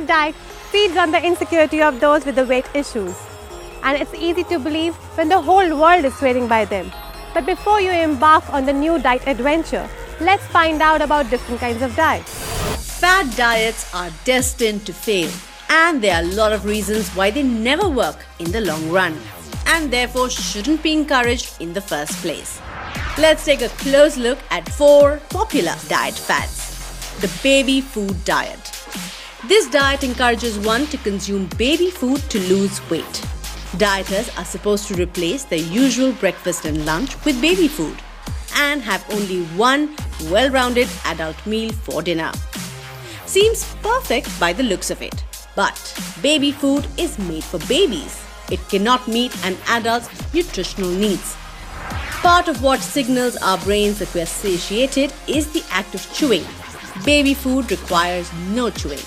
restrictive diet feeds on the insecurity of those with the weight issues. And it's easy to believe when the whole world is swearing by them. But before you embark on the new diet adventure, let's find out about different kinds of diets. Fad diets are destined to fail, and there are a lot of reasons why they never work in the long run, and therefore shouldn't be encouraged in the first place. Let's take a close look at 4 popular diet fads. The baby food diet. This diet encourages one to consume baby food to lose weight. Dieters are supposed to replace their usual breakfast and lunch with baby food and have only one well-rounded adult meal for dinner. Seems perfect by the looks of it, but baby food is made for babies. It cannot meet an adult's nutritional needs. Part of what signals our brains that we are satiated is the act of chewing. Baby food requires no chewing.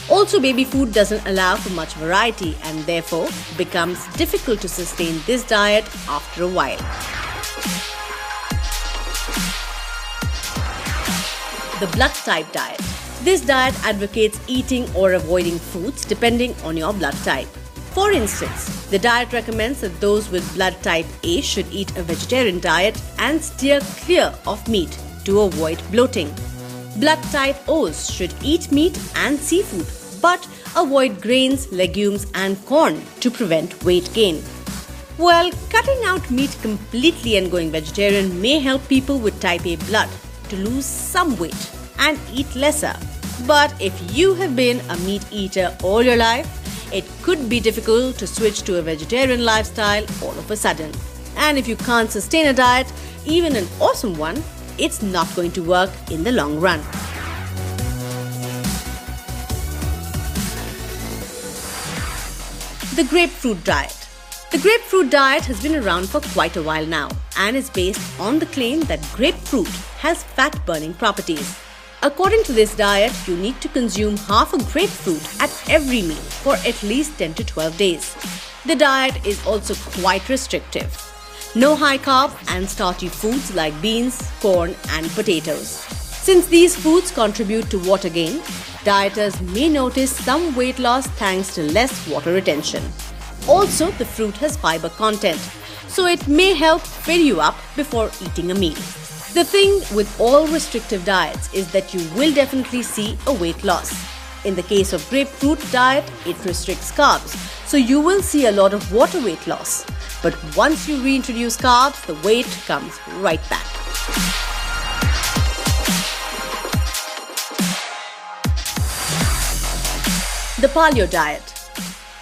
Also, baby food doesn't allow for much variety and therefore becomes difficult to sustain this diet after a while. The blood type diet. This diet advocates eating or avoiding foods depending on your blood type. For instance, the diet recommends that those with blood type A should eat a vegetarian diet and steer clear of meat to avoid bloating. Blood type O's should eat meat and seafood, but avoid grains, legumes and corn to prevent weight gain. Well, cutting out meat completely and going vegetarian may help people with type A blood to lose some weight and eat lesser. But if you have been a meat eater all your life, it could be difficult to switch to a vegetarian lifestyle all of a sudden. And if you can't sustain a diet, even an awesome one, it's not going to work in the long run. The grapefruit diet. The grapefruit diet has been around for quite a while now and is based on the claim that grapefruit has fat-burning properties. According to this diet, you need to consume half a grapefruit at every meal for at least 10 to 12 days. The diet is also quite restrictive. No high-carb and starchy foods like beans, corn and potatoes. Since these foods contribute to water gain, dieters may notice some weight loss thanks to less water retention. Also, the fruit has fiber content, so it may help fill you up before eating a meal. The thing with all restrictive diets is that you will definitely see a weight loss. In the case of grapefruit diet, it restricts carbs, so you will see a lot of water weight loss. But once you reintroduce carbs, the weight comes right back. The paleo diet.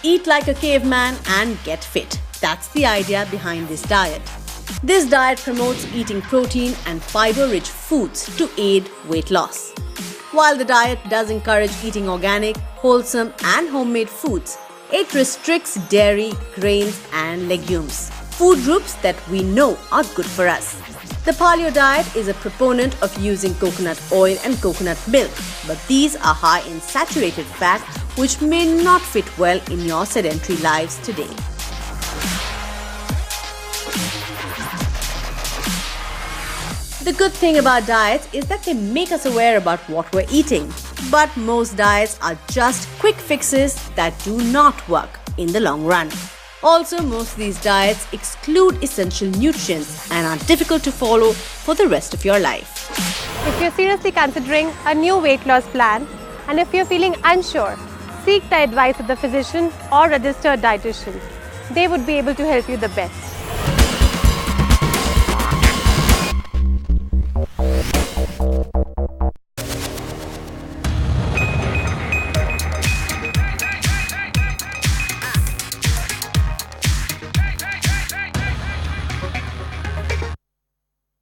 Eat like a caveman and get fit. That's the idea behind this diet. This diet promotes eating protein and fiber-rich foods to aid weight loss. While the diet does encourage eating organic, wholesome and homemade foods, it restricts dairy, grains and legumes, food groups that we know are good for us. The paleo diet is a proponent of using coconut oil and coconut milk, but these are high in saturated fat which may not fit well in your sedentary lives today. The good thing about diets is that they make us aware about what we're eating. But most diets are just quick fixes that do not work in the long run. Also, most of these diets exclude essential nutrients and are difficult to follow for the rest of your life. If you're seriously considering a new weight loss plan and if you're feeling unsure, seek the advice of the physician or registered dietitian. They would be able to help you the best.